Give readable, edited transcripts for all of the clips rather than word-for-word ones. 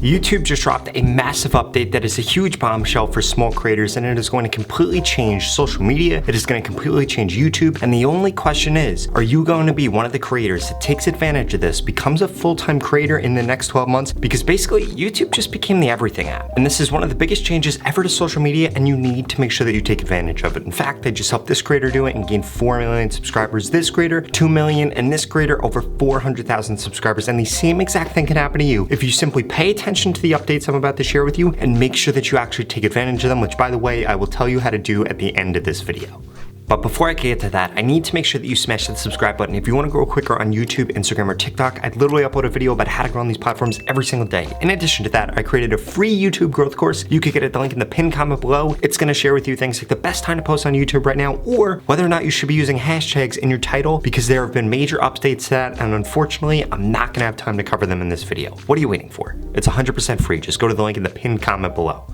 YouTube just dropped a massive update that is a huge bombshell for small creators, and it is going to completely change social media. It is going to completely change YouTube. And the only question is, are you going to be one of the creators that takes advantage of this, becomes a full-time creator in the next 12 months? Because basically, YouTube just became the everything app. And this is one of the biggest changes ever to social media, and you need to make sure that you take advantage of it. In fact, they just helped this creator do it and gain 4 million subscribers. This creator, 2 million, and this creator, over 400,000 subscribers. And the same exact thing can happen to you if you simply pay attention to the updates I'm about to share with you and make sure that you actually take advantage of them, which, by the way, I will tell you how to do at the end of this video. But before I get to that, I need to make sure that you smash that subscribe button. If you want to grow quicker on YouTube, Instagram, or TikTok, I literally upload a video about how to grow on these platforms every single day. In addition to that, I created a free YouTube growth course. You could get the link in the pinned comment below. It's going to share with you things like the best time to post on YouTube right now, or whether or not you should be using hashtags in your title, because there have been major updates to that, and unfortunately, I'm not going to have time to cover them in this video. What are you waiting for? It's 100% free. Just go to the link in the pinned comment below.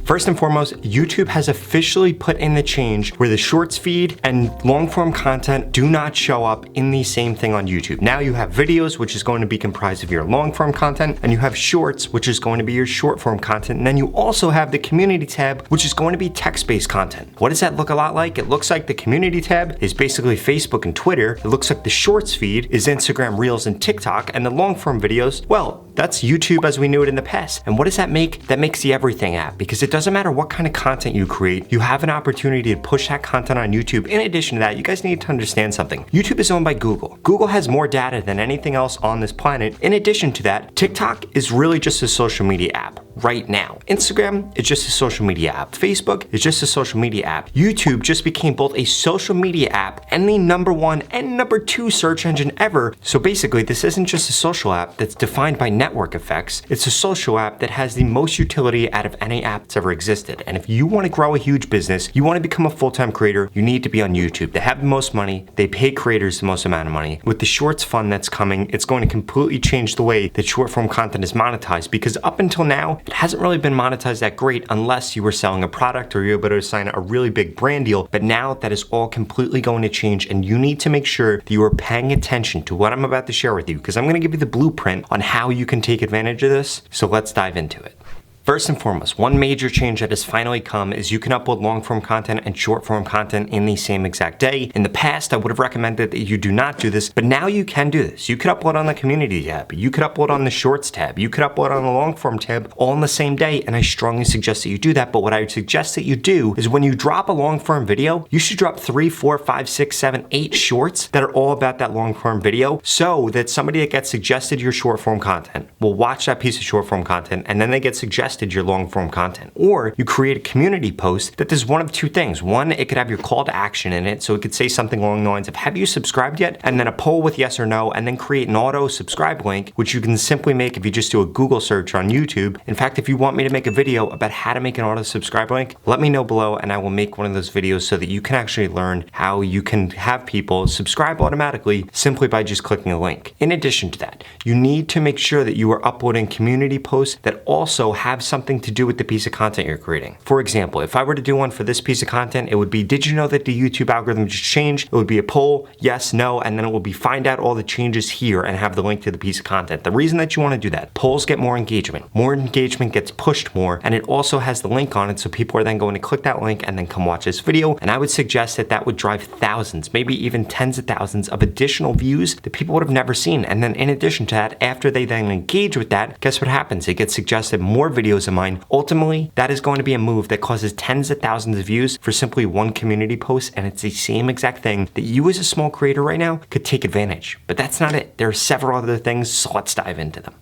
First and foremost, YouTube has officially put in the change where the shorts feed and long form content do not show up in the same thing on YouTube. Now you have videos, which is going to be comprised of your long form content, and you have shorts, which is going to be your short form content. And then you also have the community tab, which is going to be text-based content. What does that look a lot like? It looks like the community tab is basically Facebook and Twitter. It looks like the shorts feed is Instagram, Reels, and TikTok, and the long form videos, well, that's YouTube as we knew it in the past. And what does that make? That makes the everything app, because it doesn't matter what kind of content you create, you have an opportunity to push that content on YouTube. In addition to that, you guys need to understand something. YouTube is owned by Google. Google has more data than anything else on this planet. In addition to that, TikTok is really just a social media app right now. Instagram is just a social media app. Facebook is just a social media app. YouTube just became both a social media app and the #1 and #2 search engine ever. So basically, this isn't just a social app that's defined by network effects. It's a social app that has the most utility out of any app that's ever existed. And if you want to grow a huge business, you want to become a full-time creator, you need to be on YouTube. They have the most money. They pay creators the most amount of money. With the Shorts fund that's coming, it's going to completely change the way that short form content is monetized, because up until now, it hasn't really been monetized that great unless you were selling a product or you're able to sign a really big brand deal. But now that is all completely going to change, and you need to make sure that you are paying attention to what I'm about to share with you, because I'm going to give you the blueprint on how you can take advantage of this. So let's dive into it. First and foremost, one major change that has finally come is you can upload long form content and short form content in the same exact day. In the past, I would have recommended that you do not do this, but now you can do this. You could upload on the community tab, you could upload on the shorts tab, you could upload on the long form tab all in the same day, and I strongly suggest that you do that. But what I would suggest that you do is when you drop a long form video, you should drop 3, 4, 5, 6, 7, 8 shorts that are all about that long form video, so that somebody that gets suggested your short form content will watch that piece of short form content, and then they get suggested your long form content. Or you create a community post that does one of two things. One, it could have your call to action in it, so it could say something along the lines of, have you subscribed yet? And then a poll with yes or no, and then create an auto subscribe link, which you can simply make if you just do a Google search on YouTube. In fact, if you want me to make a video about how to make an auto subscribe link, let me know below and I will make one of those videos so that you can actually learn how you can have people subscribe automatically simply by just clicking a link. In addition to that, you need to make sure that you are uploading community posts that also have something to do with the piece of content you're creating. For example, if I were to do one for this piece of content, it would be, did you know that the YouTube algorithm just changed? It would be a poll, yes, no, and then it will be find out all the changes here and have the link to the piece of content. The reason that you want to do that, polls get more engagement gets pushed more, and it also has the link on it, so people are then going to click that link and then come watch this video. And I would suggest that that would drive thousands, maybe even tens of thousands of additional views that people would have never seen. And then in addition to that, after they then engage with that, guess what happens? It gets suggested more videos of mine. Ultimately, that is going to be a move that causes tens of thousands of views for simply one community post, and it's the same exact thing that you as a small creator right now could take advantage. But that's not it. There are several other things, so let's dive into them.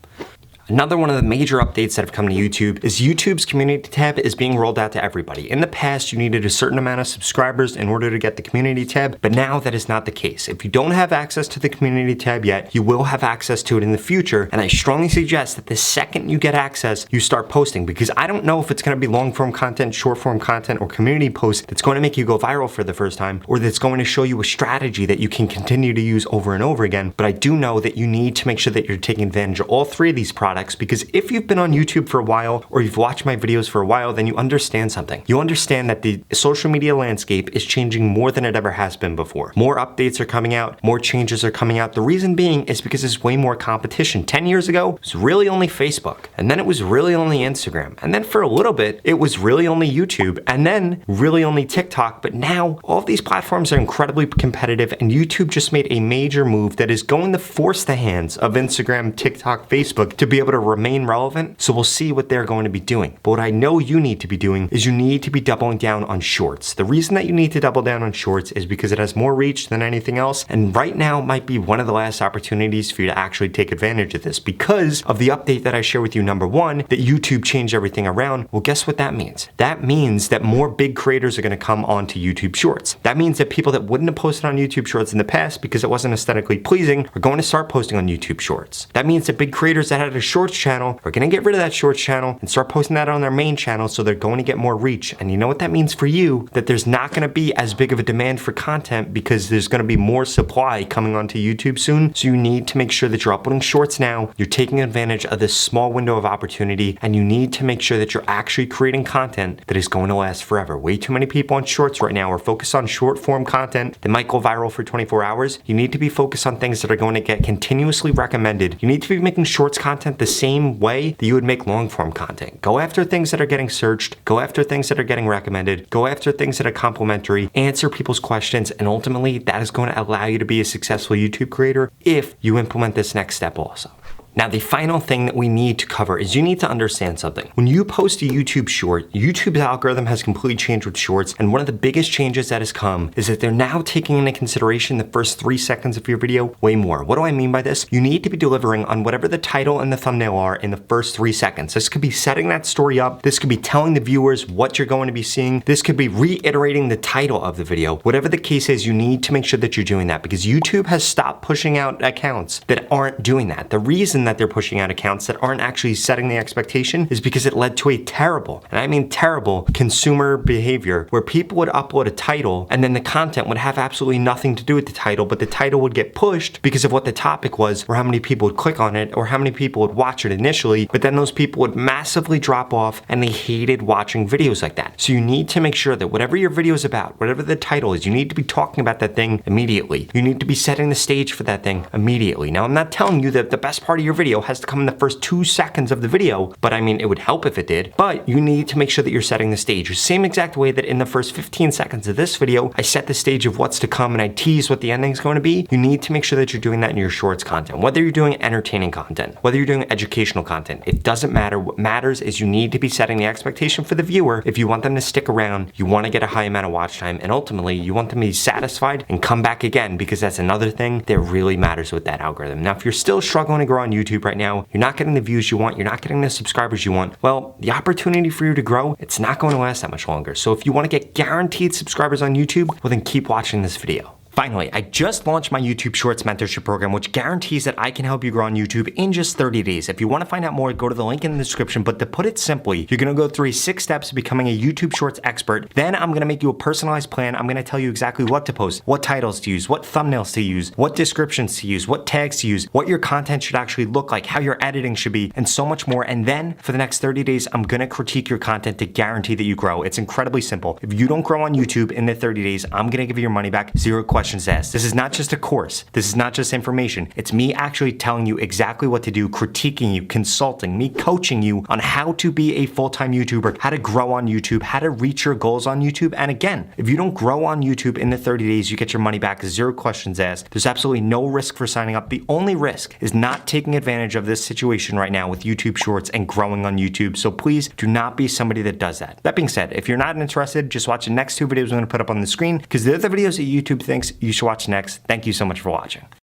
Another one of the major updates that have come to YouTube is YouTube's community tab is being rolled out to everybody. In the past, you needed a certain amount of subscribers in order to get the community tab, but now that is not the case. If you don't have access to the community tab yet, you will have access to it in the future, and I strongly suggest that the second you get access, you start posting, because I don't know if it's going to be long form content, short form content, or community posts that's going to make you go viral for the first time, or that's going to show you a strategy that you can continue to use over and over again, but I do know that you need to make sure that you're taking advantage of all three of these products products, because if you've been on YouTube for a while or you've watched my videos for a while, then you understand something. You understand that the social media landscape is changing more than it ever has been before. More updates are coming out, more changes are coming out. The reason being is because there's way more competition. 10 years ago, it was really only Facebook, and then it was really only Instagram, and then for a little bit, it was really only YouTube, and then really only TikTok. But now all of these platforms are incredibly competitive, and YouTube just made a major move that is going to force the hands of Instagram, TikTok, Facebook to be able to remain relevant. So we'll see what they're going to be doing. But what I know you need to be doing is you need to be doubling down on shorts. The reason that you need to double down on shorts is because it has more reach than anything else, and right now might be one of the last opportunities for you to actually take advantage of this because of the update that I share with you. Number one, that YouTube changed everything around. Well, guess what that means? That means that more big creators are going to come onto YouTube Shorts. That means that people that wouldn't have posted on YouTube Shorts in the past because it wasn't aesthetically pleasing are going to start posting on YouTube Shorts. That means that big creators that had a Shorts channel are going to get rid of that Shorts channel and start posting that on their main channel, so they're going to get more reach. And you know what that means for you? That there's not going to be as big of a demand for content because there's going to be more supply coming onto YouTube soon. So you need to make sure that you're uploading Shorts now, you're taking advantage of this small window of opportunity, and you need to make sure that you're actually creating content that is going to last forever. Way too many people on Shorts right now are focused on short form content that might go viral for 24 hours. You need to be focused on things that are going to get continuously recommended. You need to be making Shorts content the same way that you would make long form content. Go after things that are getting searched, go after things that are getting recommended, go after things that are complimentary, answer people's questions, and ultimately that is going to allow you to be a successful YouTube creator if you implement this next step also. Now, the final thing that we need to cover is you need to understand something. When you post a YouTube short, YouTube's algorithm has completely changed with shorts, and one of the biggest changes that has come is that they're now taking into consideration the first 3 seconds of your video way more. What do I mean by this? You need to be delivering on whatever the title and the thumbnail are in the first 3 seconds. This could be setting that story up. This could be telling the viewers what you're going to be seeing. This could be reiterating the title of the video. Whatever the case is, you need to make sure that you're doing that because YouTube has stopped pushing out accounts that aren't doing that. The reason that they're pushing out accounts that aren't actually setting the expectation is because it led to a terrible, and I mean terrible, consumer behavior where people would upload a title and then the content would have absolutely nothing to do with the title, but the title would get pushed because of what the topic was or how many people would click on it or how many people would watch it initially, but then those people would massively drop off and they hated watching videos like that. So you need to make sure that whatever your video is about, whatever the title is, you need to be talking about that thing immediately. You need to be setting the stage for that thing immediately. Now, I'm not telling you that the best part of your video has to come in the first 2 seconds of the video, but I mean, it would help if it did, but you need to make sure that you're setting the stage. The same exact way that in the first 15 seconds of this video, I set the stage of what's to come and I tease what the ending is going to be. You need to make sure that you're doing that in your shorts content. Whether you're doing entertaining content, whether you're doing educational content, it doesn't matter. What matters is you need to be setting the expectation for the viewer. If you want them to stick around, you want to get a high amount of watch time, and ultimately you want them to be satisfied and come back again, because that's another thing that really matters with that algorithm. Now, if you're still struggling to grow on YouTube right now, you're not getting the views you want, you're not getting the subscribers you want, well, the opportunity for you to grow, it's not going to last that much longer. So if you want to get guaranteed subscribers on YouTube, well then keep watching this video. Finally, I just launched my YouTube Shorts mentorship program, which guarantees that I can help you grow on YouTube in just 30 days. If you want to find out more, go to the link in the description. But to put it simply, you're going to go through 6 steps to becoming a YouTube Shorts expert. Then I'm going to make you a personalized plan. I'm going to tell you exactly what to post, what titles to use, what thumbnails to use, what descriptions to use, what tags to use, what your content should actually look like, how your editing should be, and so much more. And then for the next 30 days, I'm going to critique your content to guarantee that you grow. It's incredibly simple. If you don't grow on YouTube in the 30 days, I'm going to give you your money back, 0 questions asked. This is not just a course. This is not just information. It's me actually telling you exactly what to do, critiquing you, consulting, me coaching you on how to be a full-time YouTuber, how to grow on YouTube, how to reach your goals on YouTube. And again, if you don't grow on YouTube in the 30 days, you get your money back, 0 questions asked. There's absolutely no risk for signing up. The only risk is not taking advantage of this situation right now with YouTube Shorts and growing on YouTube. So please do not be somebody that does that. That being said, if you're not interested, just watch the next 2 videos I'm going to put up on the screen, because they're the videos that YouTube thinks you should watch next. Thank you so much for watching.